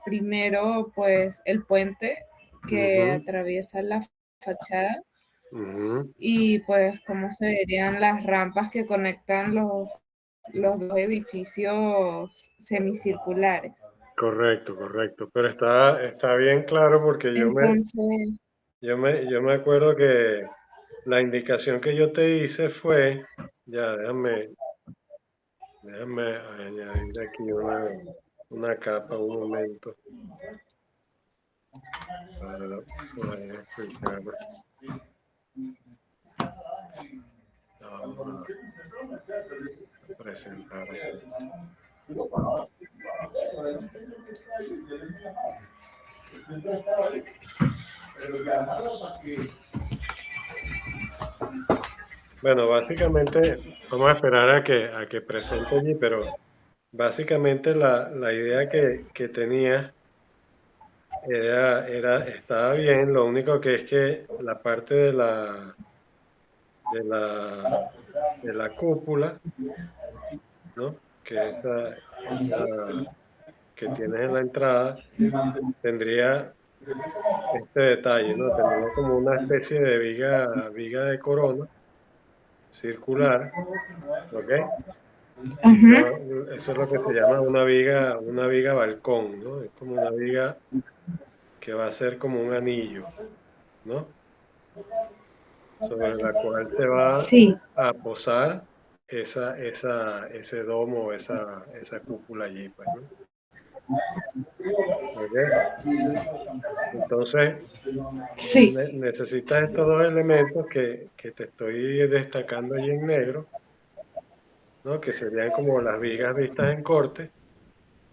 primero pues el puente que atraviesa la fachada y pues cómo se verían las rampas que conectan los dos edificios semicirculares. Correcto, correcto. Pero está bien claro porque Entonces, yo me acuerdo que la indicación que yo te hice fue, ya déjame añadir aquí una capa un momento para poder explicar. Vamos a presentar aquí. Bueno, básicamente vamos a esperar a que presente allí, pero básicamente la idea que tenía estaba bien, lo único que es que la parte de la, de la cúpula, ¿no? Que esa que tienes en la entrada, tendría este detalle, ¿no? Tendría como una especie de viga de corona circular, ¿ok? Eso es lo que se llama una viga balcón, ¿no? Es como una viga que va a ser como un anillo, ¿no? Sobre la cual se va sí, a posar ese domo, esa cúpula allí, pues, ¿no? ¿Ok? Entonces, sí, necesitas estos dos elementos que te estoy destacando allí en negro, ¿no? Que serían como las vigas vistas en corte,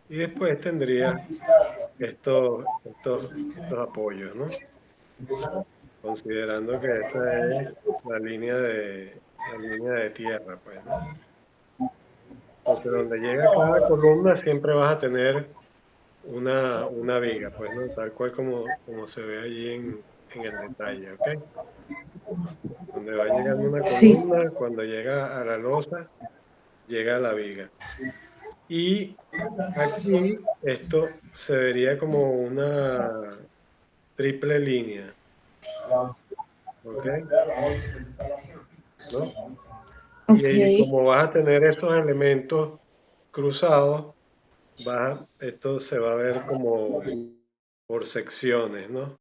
y después tendría estos apoyos, ¿no? Considerando que esta es la línea de tierra, pues, ¿no? Entonces, donde llega cada columna siempre vas a tener una viga, pues, ¿no? Tal cual como se ve allí en el detalle, ¿ok? Donde va llegando una sí, columna, cuando llega a la losa, llega la viga. Y aquí esto se vería como una triple línea, ¿ok? ¿No? Y ok, ahí, como vas a tener esos elementos cruzados, esto se va a ver como por secciones, ¿no?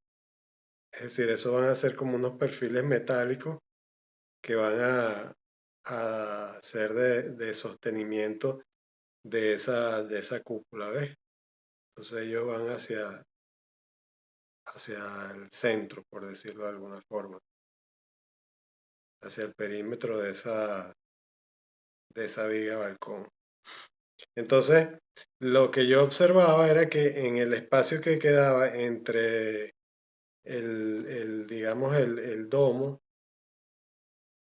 Es decir, eso van a ser como unos perfiles metálicos que van a ser de sostenimiento de esa cúpula, ¿ves? Entonces ellos van hacia el centro, por decirlo de alguna forma, hacia el perímetro de esa viga balcón. Entonces, lo que yo observaba era que en el espacio que quedaba entre digamos, el domo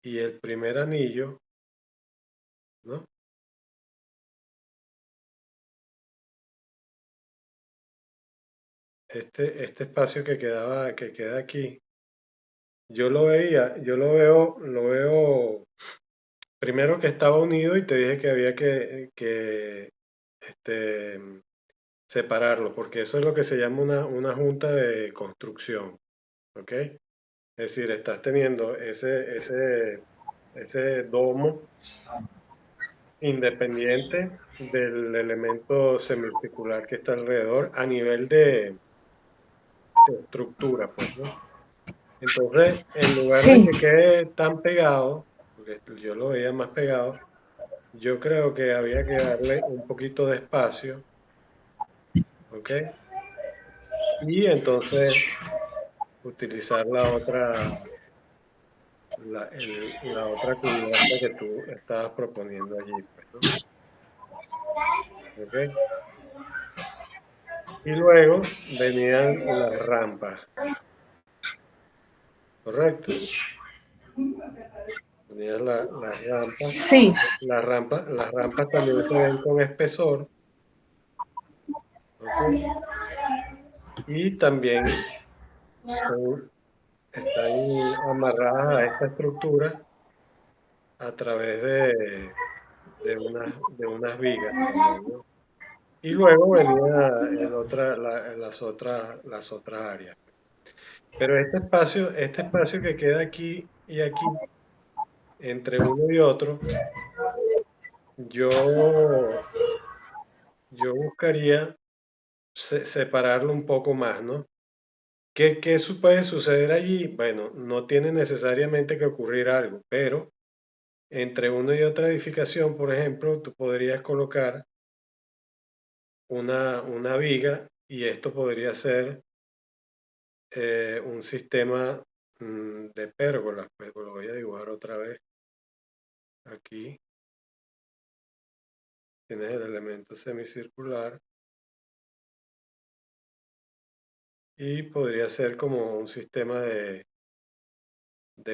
y el primer anillo, ¿no? Este espacio que queda aquí, lo veo, primero que estaba unido y te dije que había que este, separarlo, porque eso es lo que se llama una junta de construcción, ¿ok? Es decir, estás teniendo ese domo independiente del elemento semicircular que está alrededor a nivel de estructura, pues, ¿no? Entonces, en lugar de sí, que quede tan pegado, porque yo lo veía más pegado, yo creo que había que darle un poquito de espacio, ¿ok? Y entonces utilizar la otra cubierta que tú estabas proponiendo allí, pues, ¿no? ¿Ok? Y luego venían las rampas, ¿correcto? Venían las rampas. sí, Las rampas también se ven con espesor, ¿ok? Y también son, están amarradas a esta estructura a través de unas vigas también, ¿no? Y luego venía las otras áreas. Pero este espacio que queda aquí y aquí, entre uno y otro, yo, yo buscaría separarlo un poco más, ¿no? ¿Qué puede suceder allí? Bueno, no tiene necesariamente que ocurrir algo, pero entre una y otra edificación, por ejemplo, tú podrías colocar una viga y esto podría ser un sistema de pérgolas. Pues lo voy a dibujar otra vez aquí. Tienes el elemento semicircular y podría ser como un sistema de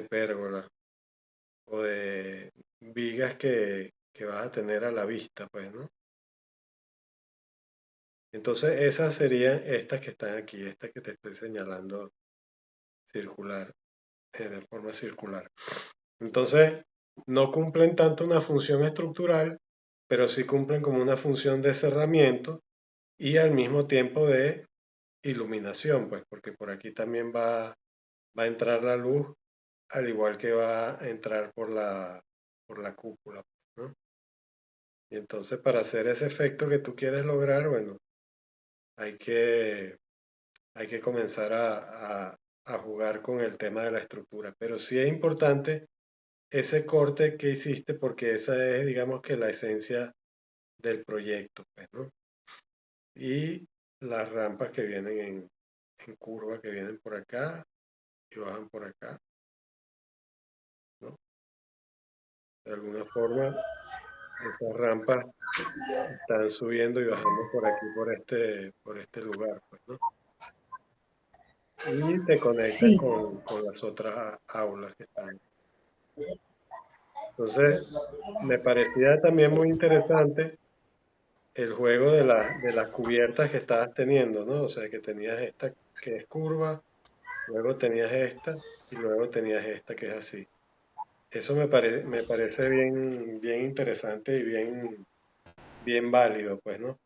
pérgola o de vigas que vas a tener a la vista, pues, ¿no? Entonces esas serían estas que están aquí, estas que te estoy señalando circular, de forma circular. Entonces, no cumplen tanto una función estructural, pero sí cumplen como una función de cerramiento y al mismo tiempo de iluminación, pues, porque por aquí también va a entrar la luz, al igual que va a entrar por la cúpula, ¿no? Y entonces, para hacer ese efecto que tú quieres lograr, bueno, hay que, hay que comenzar a jugar con el tema de la estructura. Pero sí es importante ese corte que hiciste porque esa es, digamos que la esencia del proyecto, pues, ¿no? Y las rampas que vienen en curva, que vienen por acá y bajan por acá, ¿no? De alguna forma, esas rampas están subiendo y bajando por aquí, por este lugar, pues, ¿no? Y te conectan Sí, con las otras aulas que están. Entonces, me parecía también muy interesante el juego de las cubiertas que estabas teniendo, ¿no? O sea, que tenías esta que es curva, luego tenías esta y luego tenías esta que es así. Eso me parece bien interesante y bien válido, pues, ¿no?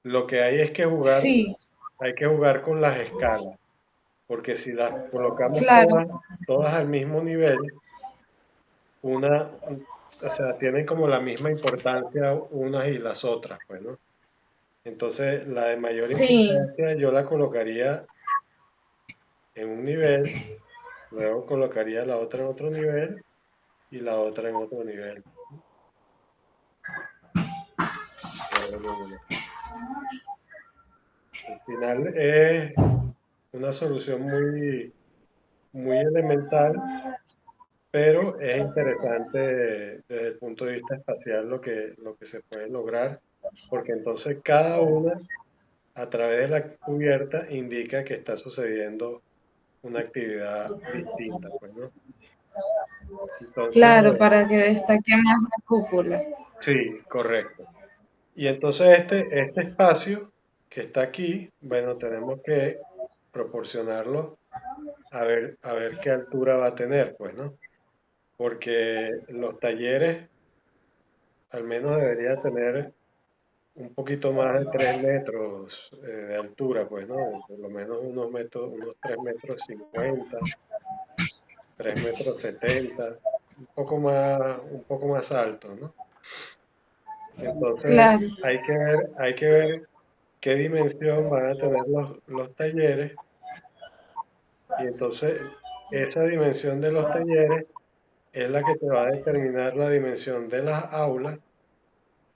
Lo que hay es que sí, hay que jugar con las escalas, porque si las colocamos claro, todas al mismo nivel, o sea, tienen como la misma importancia unas y las otras, pues, ¿no? Entonces, la de mayor sí, importancia yo la colocaría en un nivel, luego colocaría la otra en otro nivel y la otra en otro nivel. Bueno, al final es una solución muy elemental, pero es interesante desde el punto de vista espacial lo que se puede lograr, porque entonces cada una a través de la cubierta indica que está sucediendo una actividad distinta, pues, ¿no? Entonces, claro, para que destaque más la cúpula. sí, correcto. Y entonces este espacio que está aquí, bueno, tenemos que proporcionarlo a ver qué altura va a tener, pues, ¿no? Porque los talleres al menos debería tener un poquito más de 3 metros de altura, pues, ¿no? Por lo menos unos 3 metros 50, 3 metros 70, un poco más alto, ¿no? Entonces Claro, hay que ver qué dimensión van a tener los talleres y entonces esa dimensión de los talleres es la que te va a determinar la dimensión de las aulas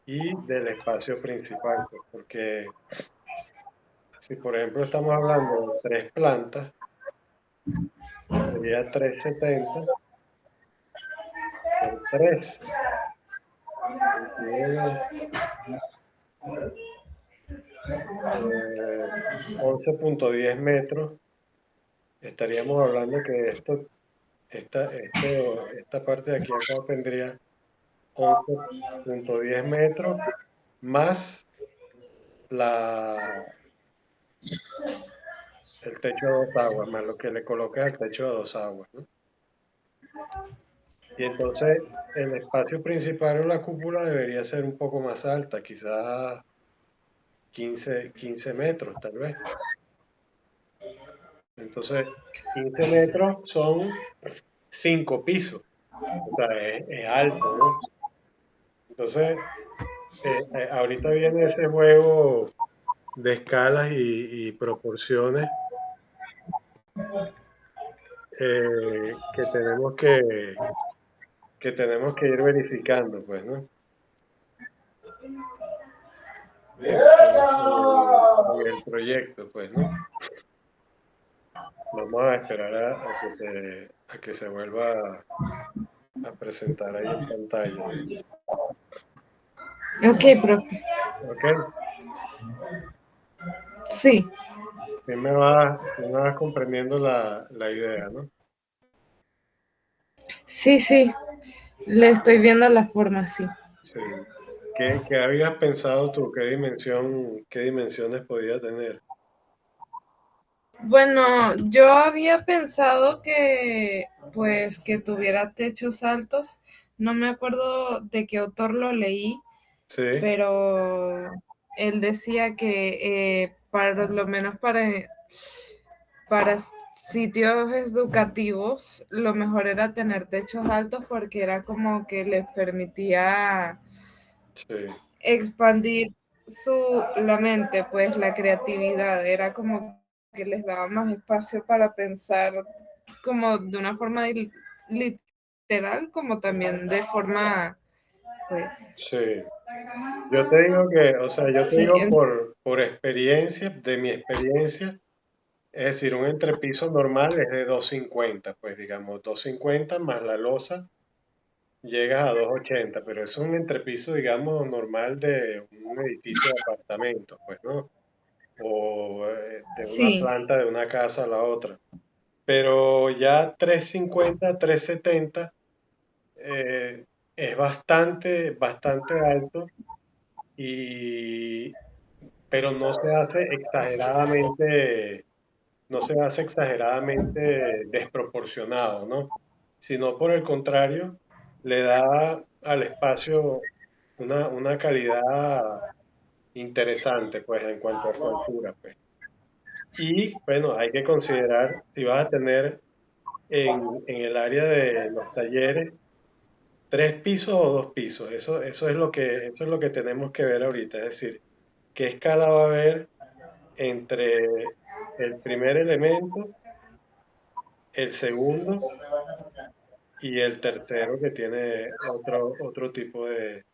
y del espacio principal, pues, porque si por ejemplo estamos hablando de 3 plantas, sería 370 por 3, 11.10 metros. Estaríamos hablando que esta parte de aquí acá tendría 11.10 metros más la, el techo de 2 aguas, más lo que le coloca al techo de 2 aguas, ¿no? Y entonces el espacio principal o la cúpula debería ser un poco más alta, quizás 15 metros, tal vez. Entonces, 15 metros son 5 pisos. O sea, es alto, ¿no? Entonces, ahorita viene ese juego de escalas y proporciones que tenemos que ir verificando, pues, ¿no? En el proyecto, pues, ¿no? Vamos a esperar a que se vuelva a presentar ahí en pantalla. Ok, profe. ¿Ok? Sí, Sí me vas comprendiendo la idea, ¿no? sí. Le estoy viendo la forma, sí. Sí. ¿Qué habías pensado tú? Qué dimensiones podía tener? Bueno, yo había pensado que, pues, que tuviera techos altos. No me acuerdo de qué autor lo leí, Sí, pero él decía que para lo menos para sitios educativos, lo mejor era tener techos altos porque era como que les permitía sí, expandir la mente, pues la creatividad, era como que les daba más espacio para pensar como de una forma literal, como también de forma, pues, sí. Yo te digo que, o sea, yo te sí, digo por experiencia, de mi experiencia, es decir, un entrepiso normal es de 250, pues digamos, 250 más la losa llegas a 280, pero es un entrepiso, digamos, normal de un edificio de apartamentos, pues, ¿no? O de una sí, planta de una casa a la otra. Pero ya 350, 370 eh, es bastante alto y, pero no se hace exageradamente desproporcionado, ¿no? Sino por el contrario, le da al espacio una calidad interesante, pues, en cuanto a su altura, pues. Y, bueno, hay que considerar si vas a tener en el área de los talleres 3 pisos o 2 pisos. Eso es lo que tenemos que ver ahorita. Es decir, qué escala va a haber entre el primer elemento, el segundo y el tercero que tiene otro tipo de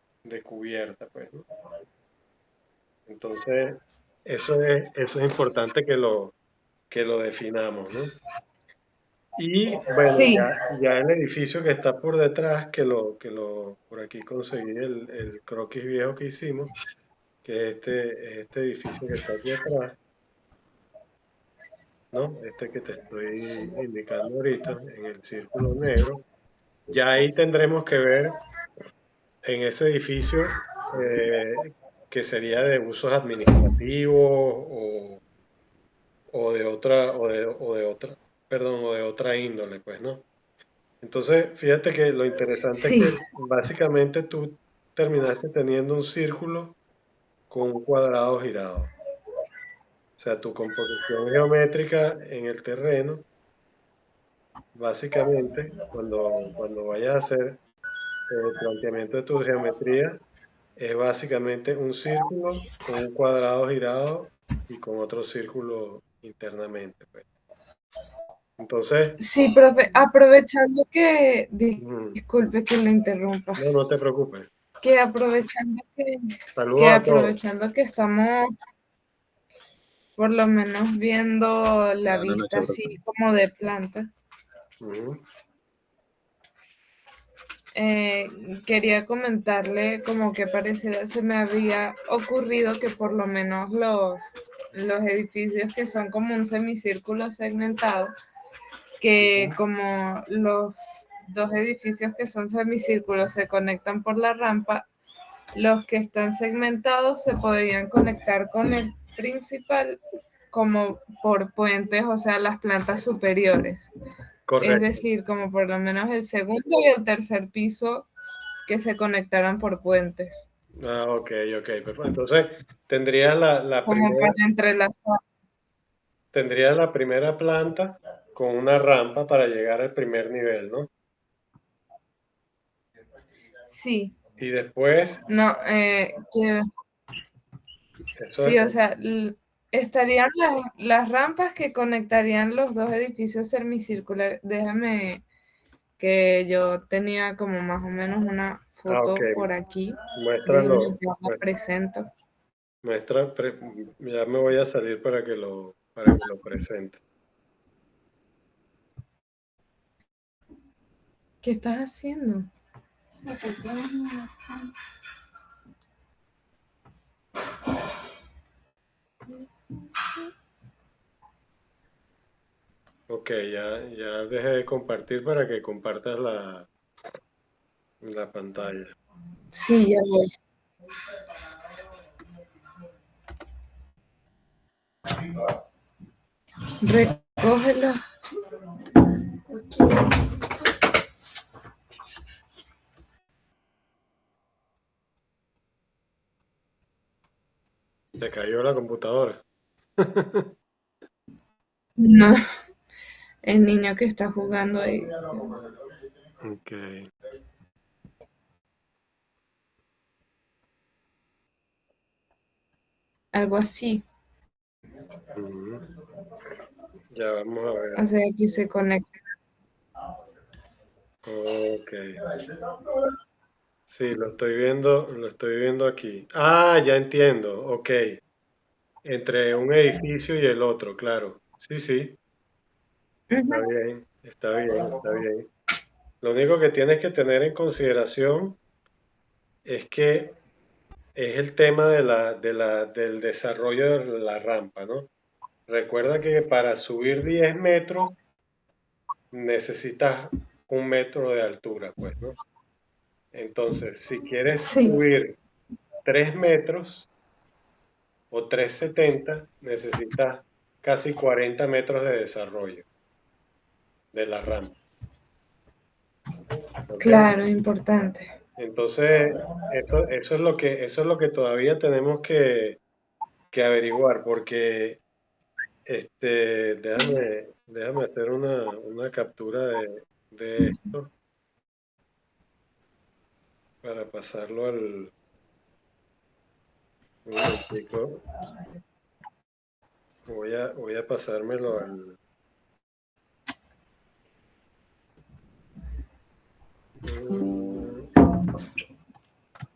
cubierta, pues, ¿no? Entonces, eso es importante que lo definamos, ¿no? Y bueno, sí, ya el edificio que está por detrás, por aquí conseguí el croquis viejo que hicimos, que es este edificio que está aquí atrás, ¿no? Este que te estoy indicando ahorita en el círculo negro. Ya ahí tendremos que ver en ese edificio que sería de usos administrativos o de otra, perdón, o de otra índole, pues, ¿no? Entonces, fíjate que lo interesante es sí, que básicamente tú terminaste teniendo un círculo con un cuadrado girado. O sea, tu composición geométrica en el terreno, básicamente, cuando vayas a hacer el planteamiento de tu geometría, es básicamente un círculo con un cuadrado girado y con otro círculo internamente, pues. Entonces, sí, profe, aprovechando que, mm, disculpe que lo interrumpa, no te preocupes. que aprovechando que Saludos a todos. aprovechando que estamos por lo menos viendo la Buenas vista noches, así profe. como de planta. Ujú. Quería comentarle como que pareciera se me había ocurrido que por lo menos los edificios que son como un semicírculo segmentado, que Ujú. como los dos edificios que son semicírculos se conectan por la rampa, los que están segmentados se podrían conectar con el principal como por puentes, o sea, las plantas superiores. Es Correcto. decir, como por lo menos el segundo y el tercer piso que se conectaran por puentes. Ah, ok, ok, perfecto. Entonces, tendrías como para entrelazar. tendrías la primera planta con una rampa para llegar al primer nivel, ¿no? Sí, Y después, no, eso sí, es, o sea, estarían las rampas que conectarían los dos edificios semicirculares. Déjame que yo tenía como más o menos una ok, foto por aquí. Déjame muéstralo, yo la presento. muestra, ya me voy a salir para que lo presente. ¿Qué estás haciendo? Ok, ya dejé de compartir para que compartas la pantalla. Sí, ya voy. Recógelo. Se cayó la computadora. No, el niño que está jugando ahí. Ok. Algo así. Ujú. Ya vamos a ver. O sea, aquí se conecta. Ok. Sí, lo estoy viendo aquí. Ah, ya entiendo. Ok. Entre un edificio y el otro, claro. Sí, sí. Está Ujú. bien, está bien, está bien. Lo único que tienes que tener en consideración es que es el tema del desarrollo de la rampa, ¿no? Recuerda que para subir 10 metros necesitas 1 metro de altura, pues, ¿no? Entonces, si quieres Sí, subir 3 metros o 3,70, necesitas casi 40 metros de desarrollo de la rampa, ¿ok? claro, importante. Entonces, eso es lo que todavía tenemos que averiguar, porque déjame hacer una captura de esto para pasarlo un momentico. Voy a pasármelo mm,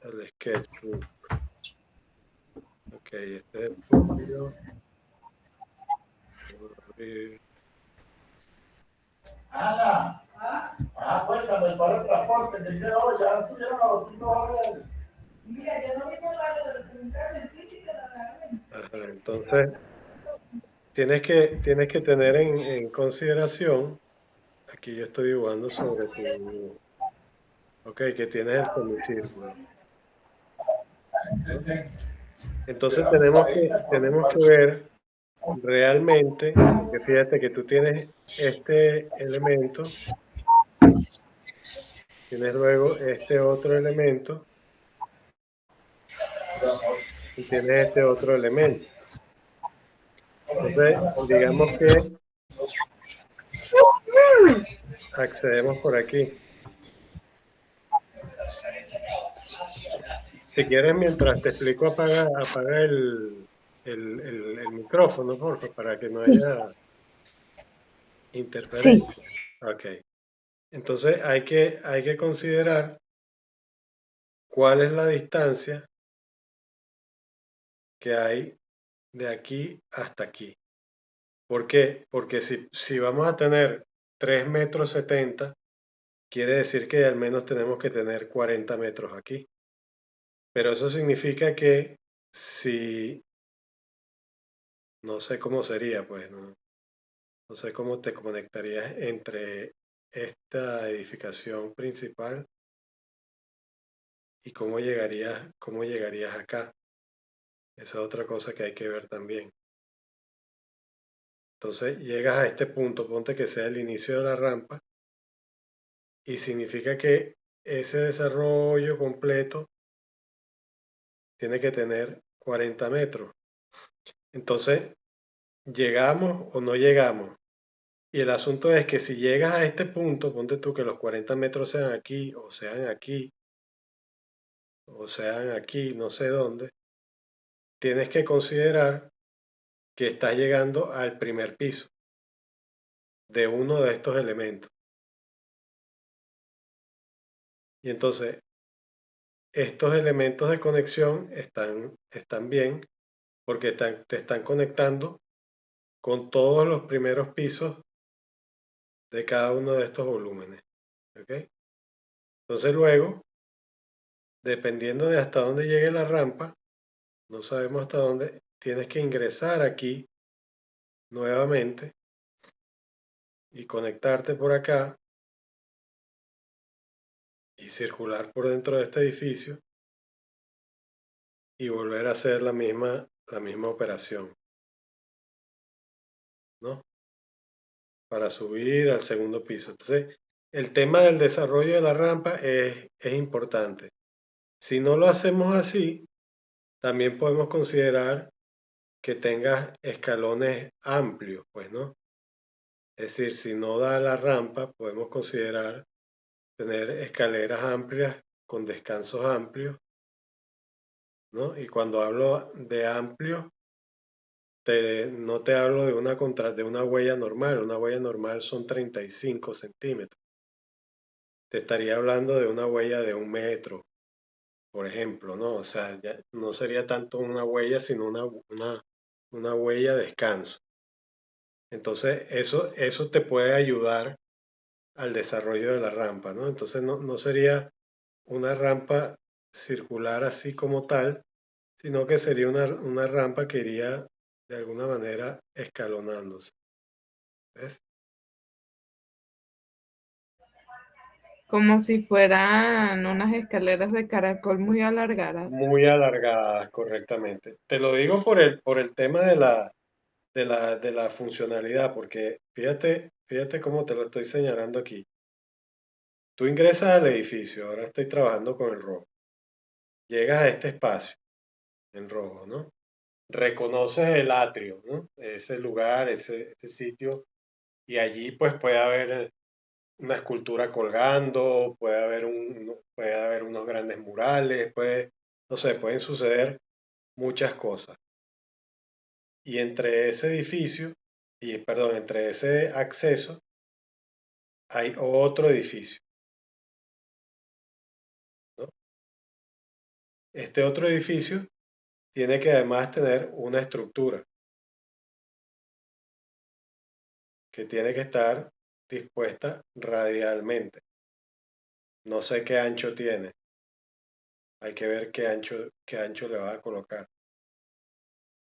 al sketchbook. Ok, este es el tuyo. Voy a abrir. Cuéntame, para el transporte que queda hoy, ya subieron a los $5. Mira, yo no me hice parte de los comentarios, sí, que Ajá, entonces, tienes que tener en consideración, aquí yo estoy dibujando sobre ok, que tienes el semicírculo, ¿no? Entonces tenemos que ver realmente, porque fíjate que tú tienes este elemento, tienes luego este otro elemento y tienes este otro elemento. Entonces, digamos que accedemos por aquí. Si quieres, mientras te explico, apaga el micrófono, porfa, para que no Sí, haya sí, interferencia. Ok. Entonces hay que considerar cuál es la distancia que hay de aquí hasta aquí. ¿Por qué? Porque si vamos a tener 3,70 m, quiere decir que al menos tenemos que tener 40 metros aquí. Pero eso significa que si, no sé cómo sería, pues, no sé cómo te conectarías entre esta edificación principal y cómo llegarías acá. Esa es otra cosa que hay que ver también. Entonces llegas a este punto, ponte que sea el inicio de la rampa, y significa que ese desarrollo completo tiene que tener 40 metros. Entonces, ¿llegamos o no llegamos? Y el asunto es que si llegas a este punto, ponte tú que los 40 metros sean aquí, o sean aquí, o sean aquí, no sé dónde, tienes que considerar que estás llegando al primer piso de uno de estos elementos. Y entonces, estos elementos de conexión están bien porque te están conectando con todos los primeros pisos de cada uno de estos volúmenes. ¿Ok? Entonces luego, dependiendo de hasta dónde llegue la rampa, no sabemos hasta dónde, tienes que ingresar aquí nuevamente y conectarte por acá y circular por dentro de este edificio y volver a hacer la misma operación, ¿no? Para subir al segundo piso. Entonces, el tema del desarrollo de la rampa es importante. Si no lo hacemos así, también podemos considerar que tengas escalones amplios, pues, ¿no? Es decir, si no da la rampa, podemos considerar tener escaleras amplias con descansos amplios, ¿no? Y cuando hablo de amplio, no te hablo de una huella normal. Una huella normal son 35 centímetros. Te estaría hablando de una huella de 1 metro, por ejemplo, ¿no? O sea, no sería tanto una huella, sino una huella de descanso. Entonces, eso te puede ayudar al desarrollo de la rampa, ¿no? Entonces, no sería una rampa circular así como tal, sino que sería una rampa que iría de alguna manera escalonándose. ¿Ves? Como si fueran unas escaleras de caracol muy alargadas. Muy alargadas, correctamente. Te lo digo por el tema de la funcionalidad, porque fíjate cómo te lo estoy señalando aquí. Tú ingresas al edificio, ahora estoy trabajando con el rojo. Llegas a este espacio en rojo, ¿no? Reconoces el atrio, ¿no? Ese lugar, ese sitio, y allí pues puede haber una escultura colgando, puede haber unos grandes murales, no sé, pueden suceder muchas cosas. Y entre ese edificio, perdón, entre ese acceso, hay otro edificio, ¿no? Este otro edificio tiene que además tener una estructura que tiene que estar dispuesta radialmente. No sé qué ancho tiene, hay que ver qué ancho le va a colocar.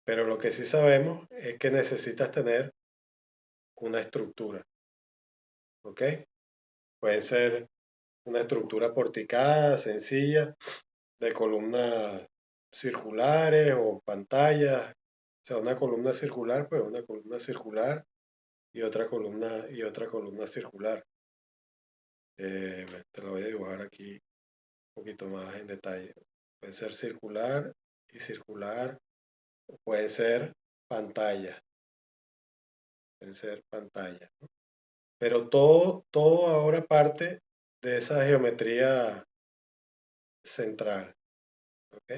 Pero lo que sí sabemos es que necesitas tener una estructura, ¿ok? Puede ser una estructura porticada, sencilla, de columnas circulares o pantallas. O sea, una columna circular, pues una columna circular y otra columna circular. Te lo voy a dibujar aquí un poquito más en detalle. Puede ser circular y circular, o puede ser pantalla, pueden ser pantalla. Pero todo ahora parte de esa geometría central, ¿ok?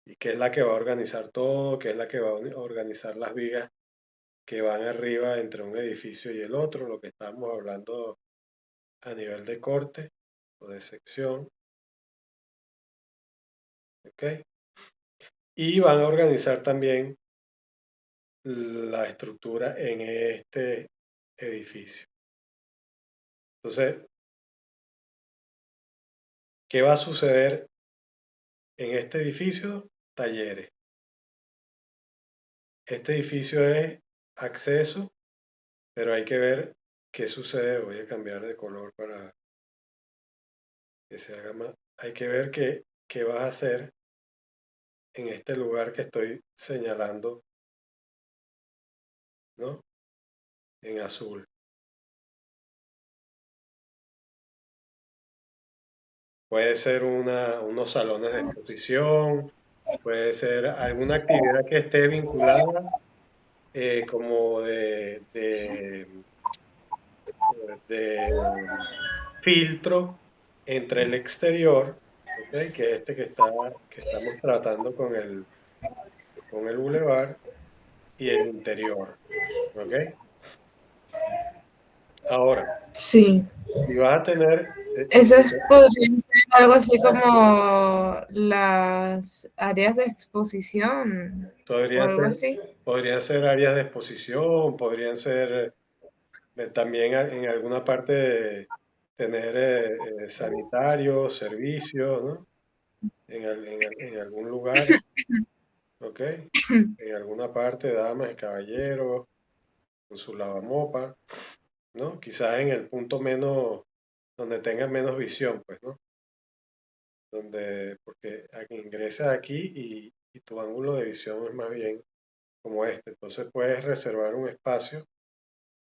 Y que es la que va a organizar todo, que es la que va a organizar las vigas que van arriba entre un edificio y el otro, lo que estamos hablando a nivel de corte o de sección, ¿ok? Y van a organizar también la estructura en este edificio. Entonces, ¿qué va a suceder en este edificio? Talleres. Este edificio es acceso, pero hay que ver qué sucede. Voy a cambiar de color para que se haga más. Hay que ver qué vas a hacer en este lugar que estoy señalando, ¿no? En azul. puede ser unos salones de exposición, puede ser alguna actividad que esté vinculada como de filtro entre el exterior, ¿ok? Que es este que estamos tratando con el bulevar, y el interior, ¿ok? Ahora, Sí. si vas a tener, Eso podría ser algo así como las áreas de exposición o algo así. podrían ser áreas de exposición, podrían ser también en alguna parte tener sanitarios, servicios, ¿no? En algún lugar, ¿ok? En alguna parte, damas y caballeros, con su lavamopa, ¿no? Quizás en el punto menos, donde tengan menos visión, pues, ¿no? Porque ingresas aquí y tu ángulo de visión es más bien como este. Entonces puedes reservar un espacio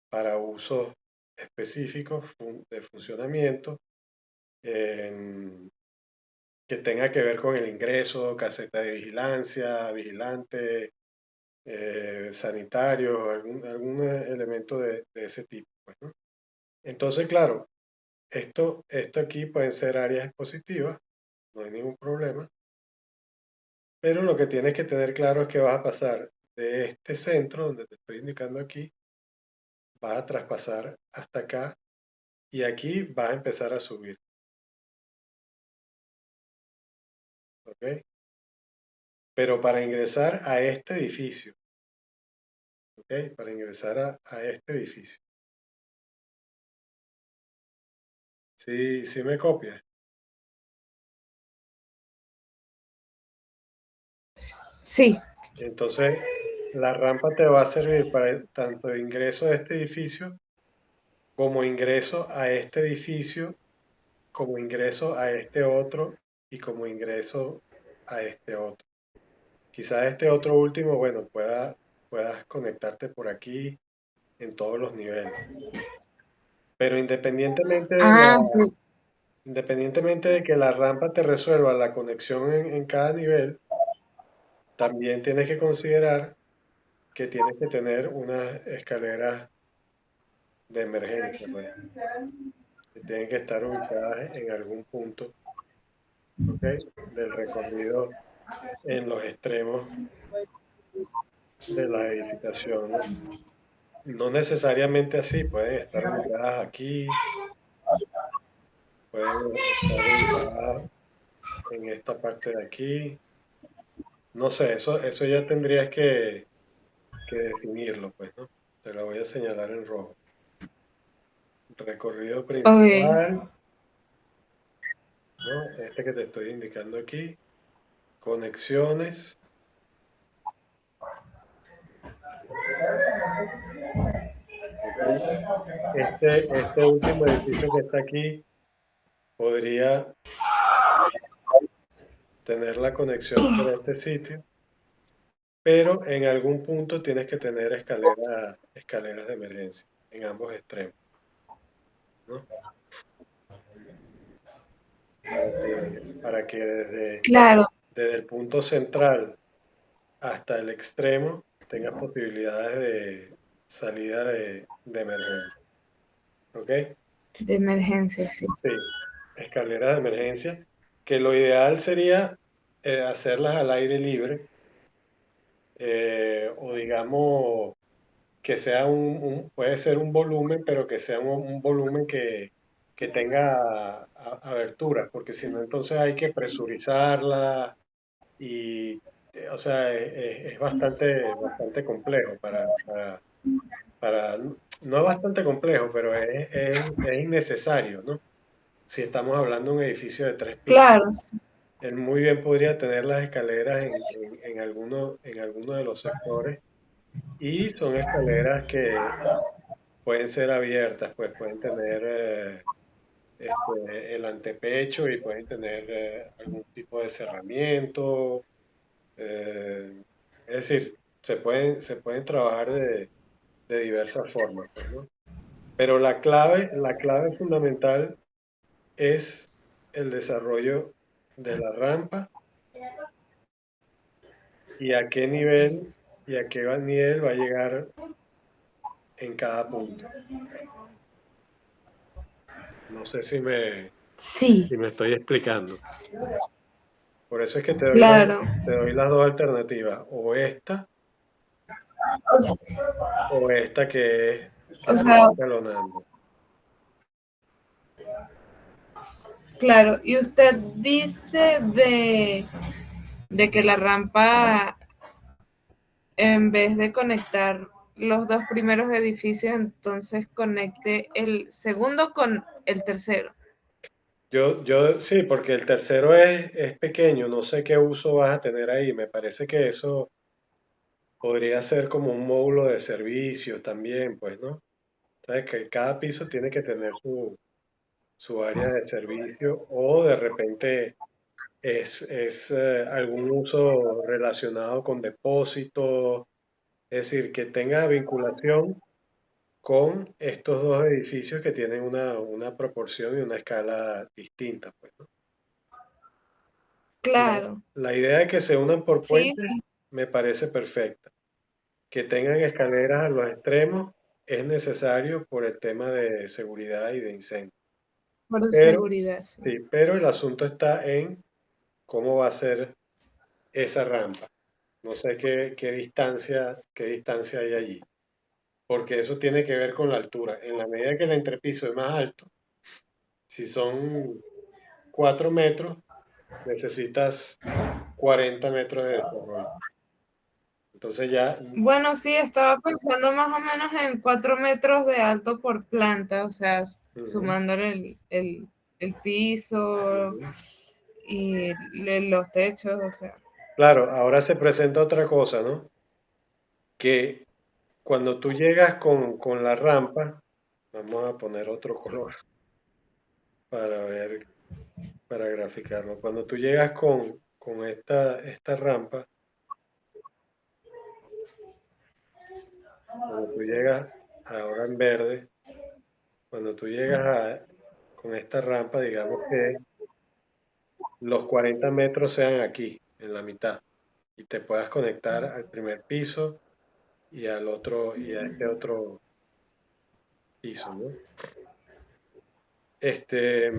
para usos específicos de funcionamiento que tenga que ver con el ingreso, caseta de vigilancia, vigilante, sanitario, algún elemento de ese tipo, pues, ¿no? Entonces, claro, esto aquí pueden ser áreas expositivas, no hay ningún problema, pero lo que tienes que tener claro es que vas a pasar de este centro, donde te estoy indicando aquí, vas a traspasar hasta acá y aquí vas a empezar a subir, ¿ok? Pero para ingresar a este edificio, ¿ok? Para ingresar a este edificio. Sí, sí me copias. Sí. Entonces, la rampa te va a servir para tanto ingreso a este edificio, como ingreso a este edificio, como ingreso a este otro y como ingreso a este otro. Quizás este otro último, bueno, puedas conectarte por aquí en todos los niveles. Pero Ah, sí. independientemente de que la rampa te resuelva la conexión en cada nivel, también tienes que considerar que tienes que tener unas escaleras de emergencia, pues, que tienen que estar ubicadas en algún punto, ¿ok? Del recorrido en los extremos de la edificación, ¿no? No necesariamente así, pueden estar ubicadas aquí, pueden estar ubicadas en esta parte de aquí. No sé, eso ya tendrías que definirlo, pues, ¿no? Te lo voy a señalar en rojo. Recorrido Ok. principal, ¿no? Este que te estoy indicando aquí. Conexiones. ¿Ok? Este último edificio que está aquí podría tener la conexión por este sitio, pero en algún punto tienes que tener escaleras de emergencia en ambos extremos, ¿no? Para que Claro, desde el punto central hasta el extremo tengas posibilidades de salida de emergencia. ¿Ok? de emergencia, sí. Sí, escaleras de emergencia, que lo ideal sería hacerlas al aire libre, o digamos que sea puede ser un volumen, pero que sea un volumen que tenga aberturas, porque si no, entonces hay que presurizarla y, o sea, es bastante complejo no es bastante complejo, pero es innecesario, ¿no? Si estamos hablando de un edificio de 3 pisos, Claro, sí. él muy bien podría tener las escaleras en alguno de los sectores, y son escaleras que pueden ser abiertas, pues pueden tener el antepecho y pueden tener algún tipo de cerramiento. eh, es decir, se pueden trabajar de diversas formas, pues, ¿no? Pero la clave fundamental es el desarrollo de la rampa y a qué nivel va a llegar en cada punto. No sé si me Sí, estoy explicando. Por eso es que claro. te doy las dos alternativas, o esta que O se va sea, escalonando. claro. Y usted dice de que la rampa, en vez de conectar los dos primeros edificios, entonces conecte el segundo con el tercero. Yo sí, porque el tercero es pequeño, no sé qué uso vas a tener ahí. Me parece que eso podría ser como un módulo de servicios también, pues, ¿no? Sabes que cada piso tiene que tener su área de servicio o de repente es algún uso relacionado con depósito, es decir, que tenga vinculación con estos dos edificios que tienen una proporción y una escala distinta, pues, ¿no? La, Claro. la idea de que se unan por Sí, puentes sí, me parece perfecta. Que tengan escaleras a los extremos es necesario por el tema de seguridad y de incendio. por Pero, seguridad, sí. sí, pero el asunto está en cómo va a ser esa rampa. No sé qué distancia hay allí, porque eso tiene que ver con la altura. En la medida que el entrepiso es más alto, si son 4 metros, necesitas 40 metros de desarrollo. Entonces ya, Bueno, sí, estaba pensando más o menos en 4 metros de alto por planta, o sea, ujú, sumándole el piso ujú. y los techos, o sea. Claro, ahora se presenta otra cosa, ¿no? Que cuando tú llegas con la rampa, vamos a poner otro color para ver, para graficarlo. Cuando tú llegas con esta rampa, cuando tú llegas ahora en verde, cuando tú llegas con esta rampa, digamos que los 40 metros sean aquí, en la mitad, y te puedas conectar al primer piso y al otro, y a este otro piso, ¿no? Este,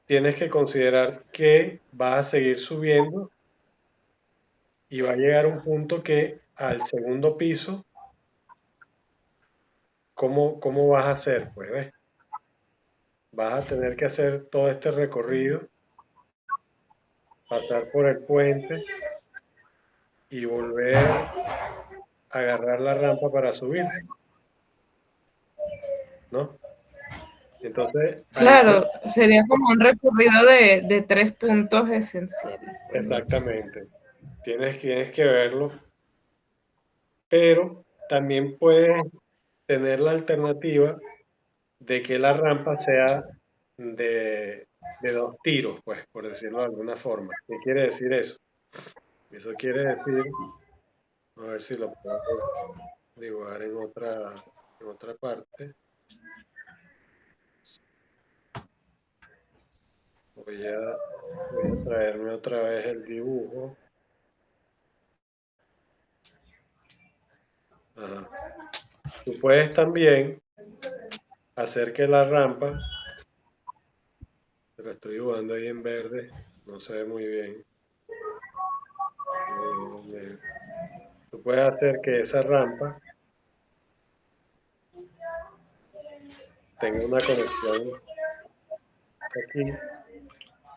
tienes que considerar que vas a seguir subiendo y va a llegar un punto que al segundo piso, ¿cómo vas a hacer? Pues ves, vas a tener que hacer todo este recorrido, pasar por el puente y volver a agarrar la rampa para subir, ¿no? Entonces, ahí Claro, sería como un recorrido de 3 puntos esenciales, pues. exactamente, tienes que verlo, pero también puedes tener la alternativa de que la rampa sea de dos tiros, pues, por decirlo de alguna forma. ¿Qué quiere decir eso? Eso quiere decir, a ver si lo puedo dibujar en otra parte. Voy a, voy a traerme otra vez el dibujo. Ajá. Tú puedes también hacer que la rampa, la estoy dibujando ahí en verde, no se ve muy bien. Tú puedes hacer que esa rampa tenga una conexión aquí,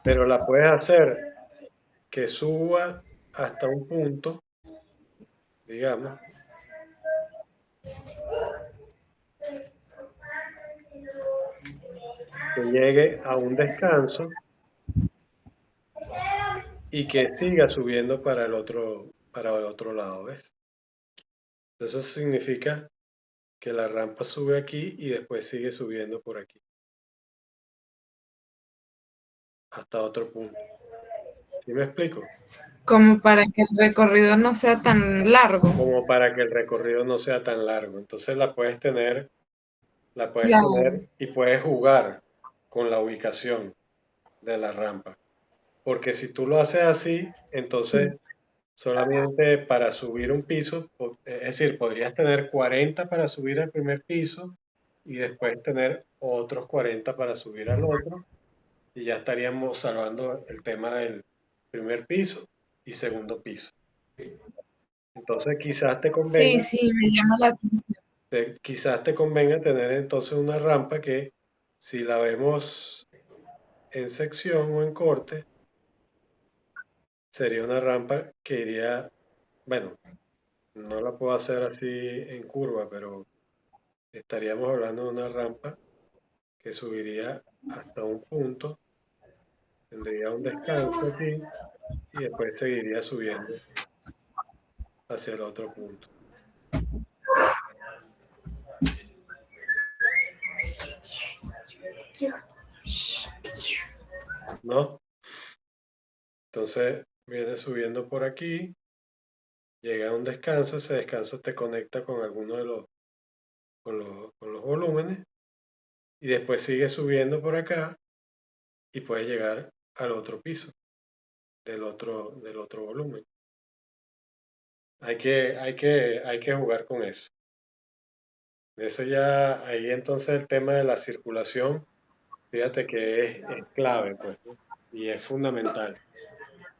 pero la puedes hacer que suba hasta un punto, digamos, que llegue a un descanso y que siga subiendo para el otro lado, ¿ves? Eso significa que la rampa sube aquí y después sigue subiendo por aquí, hasta otro punto. ¿Sí me explico? Como para que el recorrido no sea tan largo. Como para que el recorrido no sea tan largo. Entonces la puedes tener Claro. y puedes jugar. con la ubicación de la rampa. Porque si tú lo haces así, entonces solamente para subir un piso, es decir, podrías tener 40 para subir al primer piso y después tener otros 40 para subir al otro y ya estaríamos salvando el tema del primer piso y segundo piso. Entonces quizás te Sí, convenga, sí, me llama la atención. quizás te convenga tener entonces una rampa que si la vemos en sección o en corte, sería una rampa que iría, bueno, no la puedo hacer así en curva, pero estaríamos hablando de una rampa que subiría hasta un punto, tendría un descanso aquí y después seguiría subiendo hacia el otro punto, ¿no? Entonces viene subiendo por aquí, llega a un descanso, ese descanso te conecta con alguno de con los volúmenes y después sigue subiendo por acá y puedes llegar al otro piso del otro volumen. Hay que jugar con eso. Eso ya, ahí entonces el tema de la circulación, fíjate que es clave, pues, ¿no? Y es fundamental.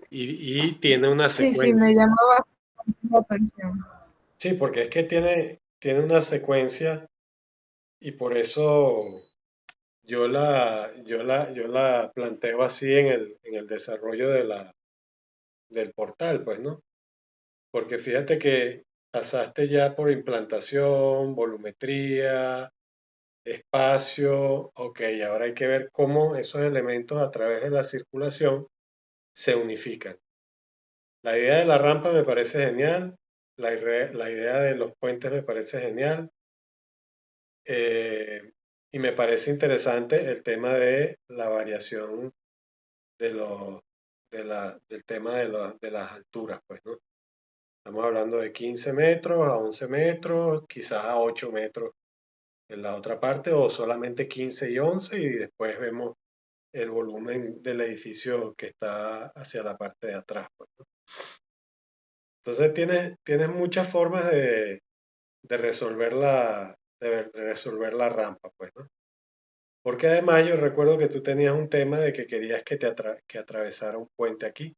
Y tiene una Sí, sí, me secuencia. llama bastante la atención. Sí, porque es que tiene una secuencia y por eso yo la planteo así en el desarrollo del portal, pues, ¿no? Porque fíjate que pasaste ya por implantación, volumetría, espacio, ok, ahora hay que ver cómo esos elementos a través de la circulación se unifican. La idea de la rampa me parece genial, la idea de los puentes me parece genial, eh, y me parece interesante el tema de la variación de los, del tema de las alturas, pues, ¿no? Estamos hablando de 15 metros a 11 metros, quizás a 8 metros en la otra parte, o solamente 15 y 11, y después vemos el volumen del edificio que está hacia la parte de atrás, pues, ¿no? Entonces tienes muchas formas de resolver de resolver la rampa, pues, ¿no? Porque además yo recuerdo que tú tenías un tema de que querías que atravesara un puente aquí.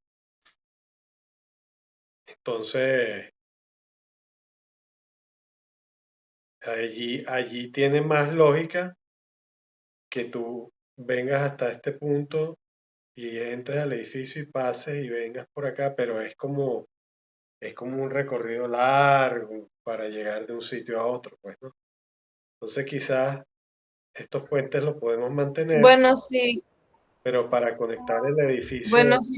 Entonces, allí tiene más lógica que tú vengas hasta este punto y entres al edificio y pases y vengas por acá, pero es como un recorrido largo para llegar de un sitio a otro, pues, ¿no? Entonces quizás estos puentes los podemos mantener, Bueno, sí, pero para conectar el edificio, bueno, sí,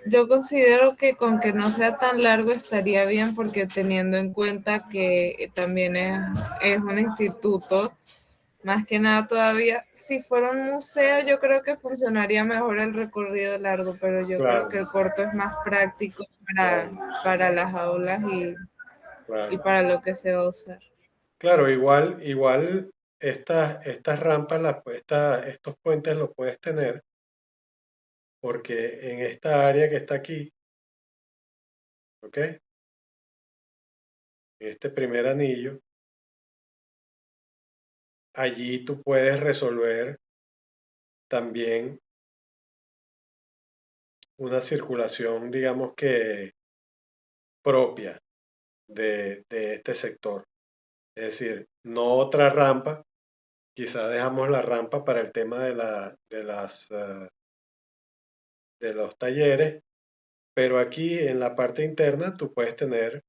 yo considero que con que no sea tan largo estaría bien porque teniendo en cuenta que también es un instituto, más que nada todavía, si fuera un museo yo creo que funcionaría mejor el recorrido largo, pero yo creo que claro, el corto es más práctico claro, para las aulas y claro. para lo que se va a usar. Claro, igual estas rampas, estos puentes los puedes tener porque en esta área que está aquí, ¿ok? En este primer anillo, allí tú puedes resolver también una circulación, digamos que propia de este sector. Es decir, no otra rampa, quizá dejamos la rampa para el tema de los talleres, pero aquí en la parte interna tú puedes tener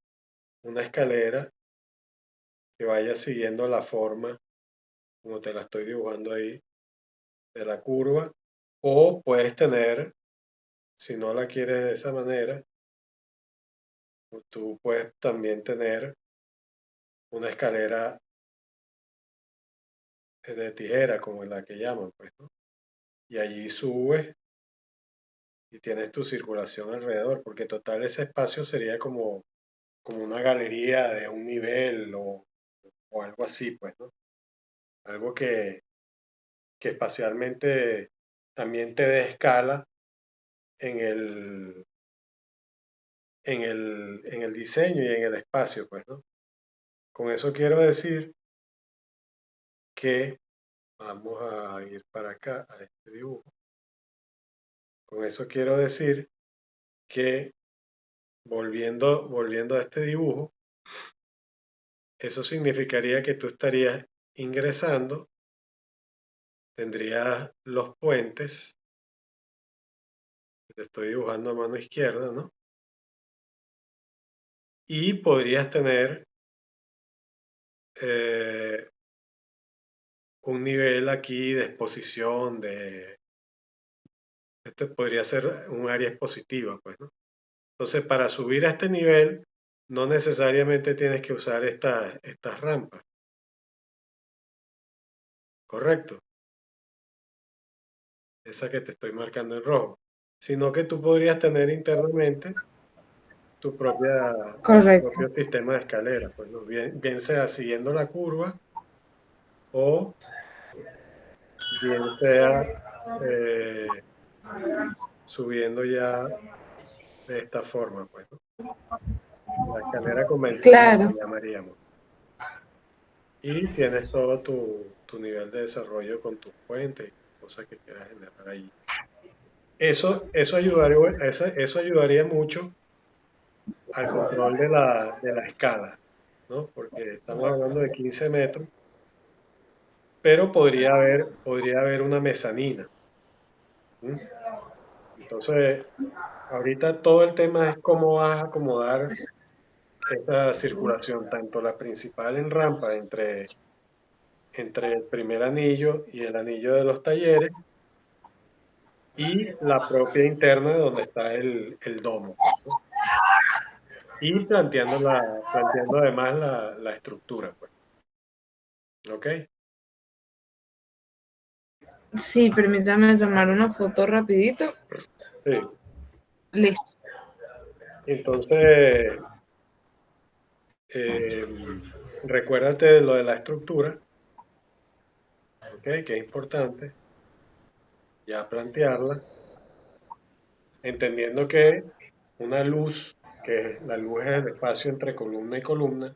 una escalera que vaya siguiendo la forma, como te la estoy dibujando ahí, de la curva, o puedes tener, si no la quieres de esa manera, tú puedes también tener una escalera de tijera, como la que llaman, pues, ¿no? Y allí subes y tienes tu circulación alrededor, porque total ese espacio sería como una galería de un nivel o algo así, pues, ¿no? Algo que espacialmente también te dé escala en el diseño y en el espacio, pues, ¿no? Con eso quiero decir que vamos a ir para acá, a este dibujo. Con eso quiero decir que volviendo a este dibujo, eso significaría que tú estarías ingresando, tendrías los puentes, te estoy dibujando a mano izquierda, ¿no? Y podrías tener un nivel aquí de exposición, este podría ser un área expositiva, pues, ¿no? Entonces, para subir a este nivel, no necesariamente tienes que usar estas rampas, ¿correcto? Esa que te estoy marcando en rojo, sino que tú podrías tener internamente tu Correcto. propio sistema de escalera, pues, ¿no? Bien sea siguiendo la curva o bien sea eh, subiendo ya de esta forma, pues, ¿no? La escalera convencional Claro, que llamaríamos. Y tienes todo tu nivel de desarrollo con tus puentes y cosas que quieras generar ahí. Eso ayudaría mucho al control de la escala, ¿no? Porque estamos hablando de 15 metros, pero podría haber una mezanina. ¿M? Entonces, ahorita todo el tema es cómo vas a acomodar esta circulación, tanto la principal en rampa entre el primer anillo y el anillo de los talleres, y la propia interna donde está el domo, pues, ¿no? Y planteando además la estructura, pues. ¿Ok? sí, permítame tomar una foto rapidito. Sí. Listo. Entonces, eh, recuérdate de lo de la estructura, ¿ok? Que es importante ya plantearla, entendiendo que una luz, que la luz es el espacio entre columna y columna,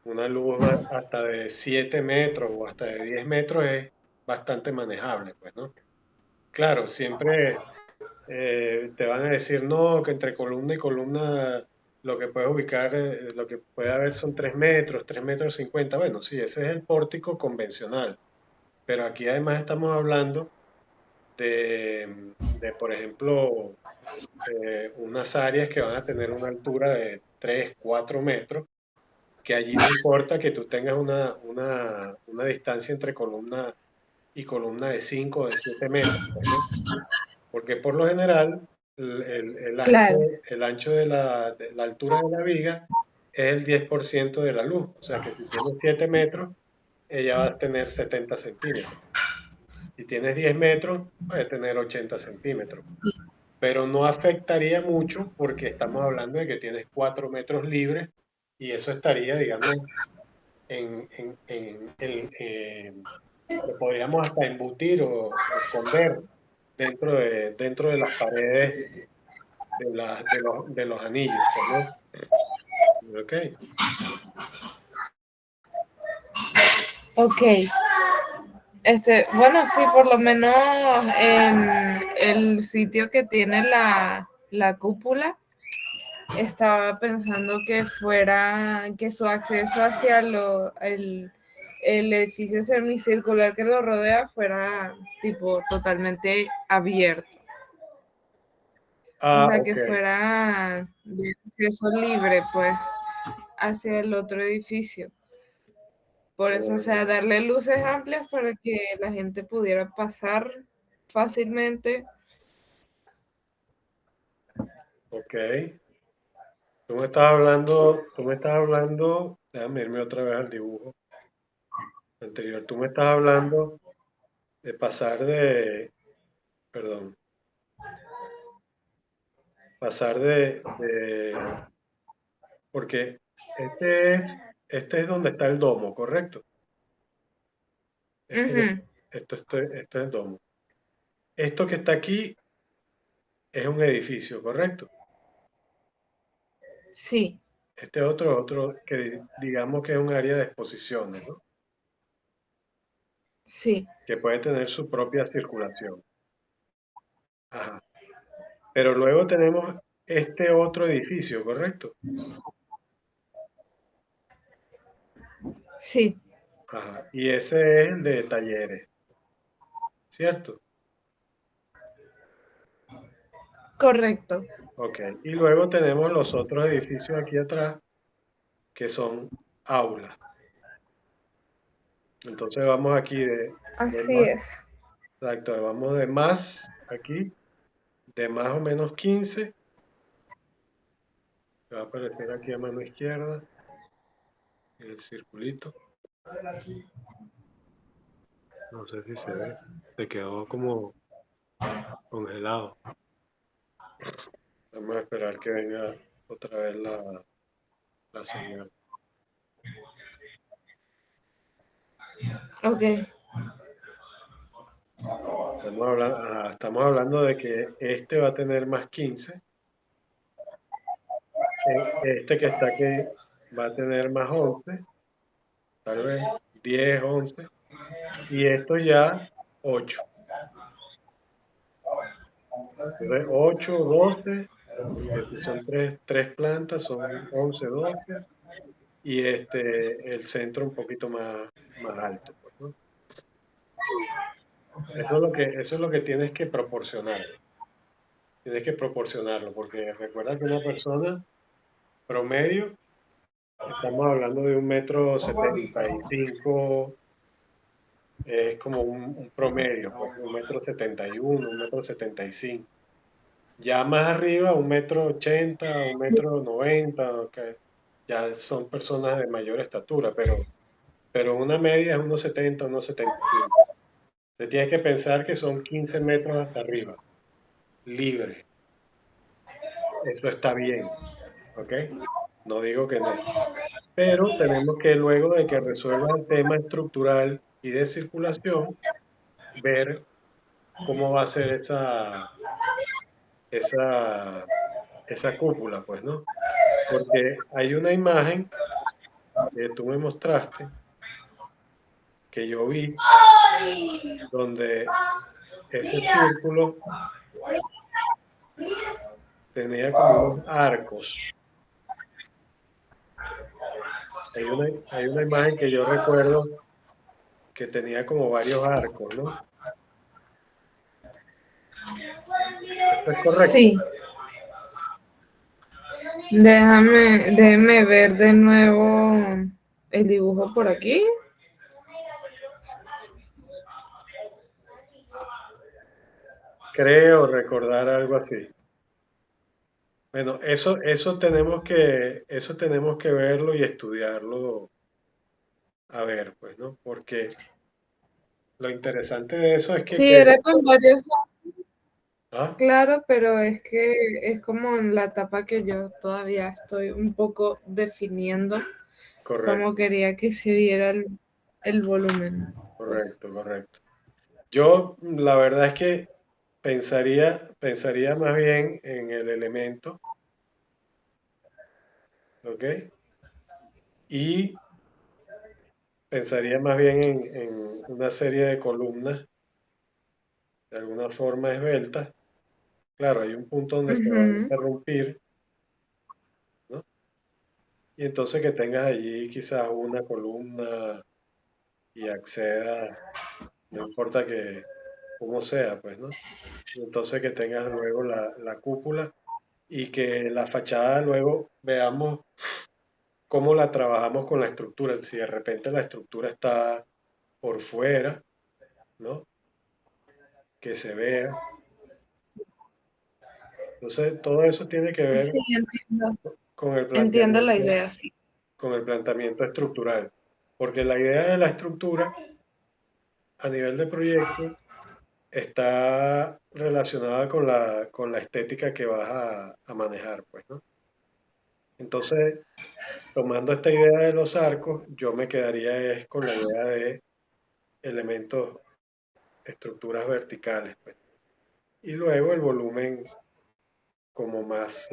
una luz hasta de 7 metros o hasta de 10 metros es bastante manejable, pues, ¿no? Claro, siempre te van a decir, no, que entre columna y columna lo que puedes ubicar, lo que puede haber son 3 metros, 3 metros 50. Bueno, sí, ese es el pórtico convencional, pero aquí además estamos hablando por ejemplo, unas áreas que van a tener una altura de 3, 4 metros, que allí no importa que tú tengas una distancia entre columna y columna de 5 o de 7 metros, pues, ¿no? Porque por lo general el ancho, Claro. el ancho de la altura de la viga es el 10% de la luz. O sea que si tienes 7 metros, ella va a tener 70 centímetros. Si tienes 10 metros, puede tener 80 centímetros. Pero no afectaría mucho porque estamos hablando de que tienes 4 metros libres y eso estaría, digamos, lo podríamos hasta embutir o esconder dentro de las paredes de los anillos, pues, ¿no? Ok. Ok. Bueno, sí, por lo menos en el sitio que tiene la cúpula, estaba pensando que su acceso hacia el edificio semicircular que lo rodea fuera tipo totalmente abierto. O sea, Ok. que fuera de acceso libre, pues, hacia el otro edificio. Por eso, o sea, darle luces amplias para que la gente pudiera pasar fácilmente. Ok. Tú me estás hablando, déjame irme otra vez al dibujo anterior. Tú me estás hablando de perdón, pasar porque este es donde está el domo, ¿correcto? Este, Ujú. esto es el domo. Esto que está aquí es un edificio, ¿correcto? Sí, Este otro que digamos que es un área de exposiciones, ¿no? sí, Que puede tener su propia circulación. Ajá. Pero luego tenemos este otro edificio, ¿correcto? sí, Ajá. Y ese es el de talleres, ¿cierto? correcto. Ok. Y luego tenemos los otros edificios aquí atrás que son aulas. Entonces vamos aquí de Así más, es. exacto, vamos de más aquí, de más o menos 15, que va a aparecer aquí a mano izquierda, el circulito. No sé si se ve, se quedó como congelado. Vamos a esperar que venga otra vez la señal. Ok, Estamos hablando de que este va a tener más 15, este que está aquí va a tener más 11, tal vez 10, 11, y esto ya 8. Entonces 8, 12, porque si son tres plantas, son 11, 12, y el centro un poquito más alto, pues, ¿no? Eso es lo que tienes que proporcionar. Tienes que proporcionarlo, porque recuerda que una persona promedio, estamos hablando de 1,75 m, es como un promedio, pues 1,71 m, 1,75 m. Ya más arriba, 1,80 m, 1,90 m, ok, ya son personas de mayor estatura, pero una media es 1,70 m, 1,75 m. Se tiene que pensar que son 15 metros hasta arriba, libre. Eso está bien, ¿ok? No digo que no. Pero tenemos que luego de que resuelva el tema estructural y de circulación, ver cómo va a ser esa, esa cúpula, pues, ¿no? Porque hay una imagen que tú me mostraste, que yo vi, donde ese círculo tenía como unos arcos. Hay una imagen que yo recuerdo que tenía como varios arcos, ¿no? Esto es correcto. sí. Déjame ver de nuevo el dibujo por aquí. Creo recordar algo así. Bueno, eso tenemos que verlo y estudiarlo a ver, pues, ¿no? Porque lo interesante de eso es que Sí, era con varios, ah, claro, pero es que es como en la etapa que yo todavía estoy un poco definiendo cómo correcto, quería que se viera el volumen. Pues. correcto. Yo, la verdad es que pensaría más bien en el elemento, ¿ok? Y pensaría más bien en una serie de columnas de alguna forma esbeltas. Claro, hay un punto donde se va a Ujú. interrumpir, ¿no? Y entonces que tengas allí quizás una columna y acceda, no importa que cómo sea, pues, ¿no? Y entonces que tengas luego la cúpula y que la fachada luego veamos cómo la trabajamos con la estructura. Si de repente la estructura está por fuera, ¿no? Que se vea. Entonces, todo eso tiene que ver Sí, entiendo. con el Entiendo la planteamiento, idea, sí. con el planteamiento estructural. Porque la idea de la estructura a nivel de proyecto está relacionada con la estética que vas a manejar, pues, ¿no? Entonces, tomando esta idea de los arcos, yo me quedaría es con la idea de elementos estructuras verticales, pues. Y luego el volumen como más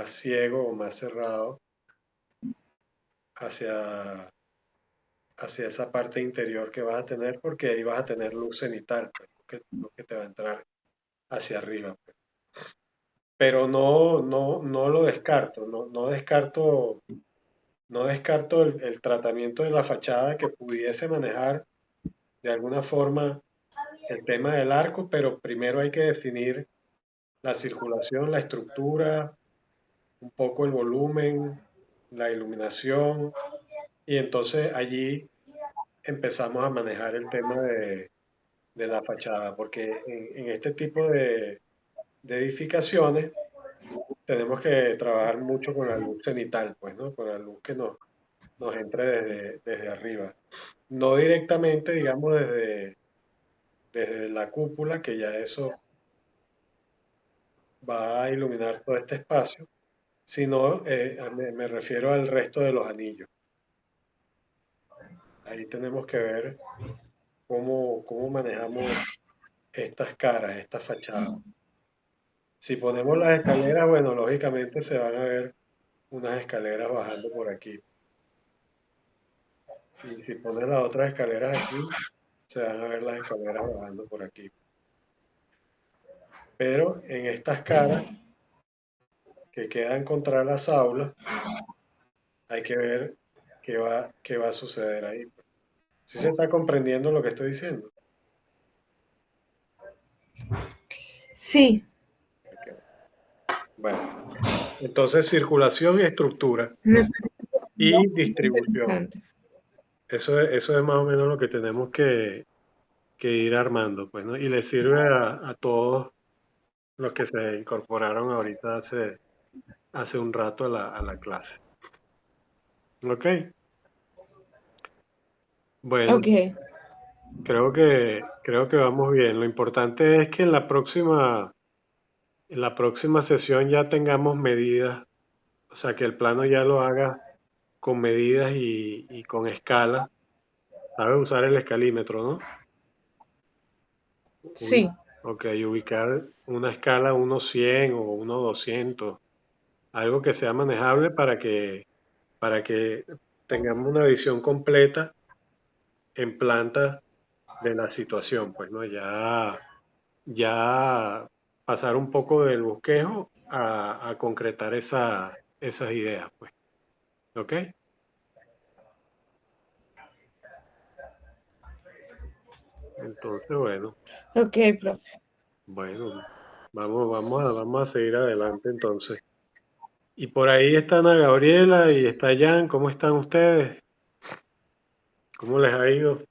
ciego o más cerrado hacia, hacia esa parte interior que vas a tener, porque ahí vas a tener luz cenital, pues, lo que te va a entrar hacia arriba, pues. Pero no lo descarto, no descarto el tratamiento de la fachada que pudiese manejar de alguna forma el tema del arco, pero primero hay que definir la circulación, la estructura, un poco el volumen, la iluminación, y entonces allí empezamos a manejar el tema de la fachada, porque en este tipo de edificaciones tenemos que trabajar mucho con la luz cenital, pues, ¿no? Con la luz que nos entre desde arriba. No directamente, digamos, desde la cúpula, que ya eso va a iluminar todo este espacio, sino me refiero al resto de los anillos. Ahí tenemos que ver cómo manejamos estas caras, estas fachadas. Si ponemos las escaleras, bueno, lógicamente se van a ver unas escaleras bajando por aquí. Y si pones las otras escaleras aquí, se van a ver las escaleras bajando por aquí. Pero en estas caras que quedan contra las aulas, hay que ver qué va a suceder ahí. ¿Sí se está comprendiendo lo que estoy diciendo? Sí. Ok. Bueno, entonces circulación y estructura Me y parece distribución. interesante. Eso es más o menos lo que tenemos que ir armando, pues, ¿no? Y le sirve a todos los que se incorporaron ahorita hace un rato a la clase. ¿Ok? Bueno, Ok. creo que vamos bien. Lo importante es que en la próxima sesión ya tengamos medidas, o sea, que el plano ya lo haga con medidas y con escala. ¿Sabes usar el escalímetro, no? Sí. Ok, ubicar una escala 1/100 o 1/200, algo que sea manejable para que tengamos una visión completa en planta de la situación, pues, ¿no? Ya pasar un poco del bosquejo a concretar esas ideas, pues, ¿ok? Entonces, Ok, profe. bueno, vamos a seguir adelante entonces. Y por ahí está Ana Gabriela y está Jan, ¿cómo están ustedes? ¿Cómo les ha ido?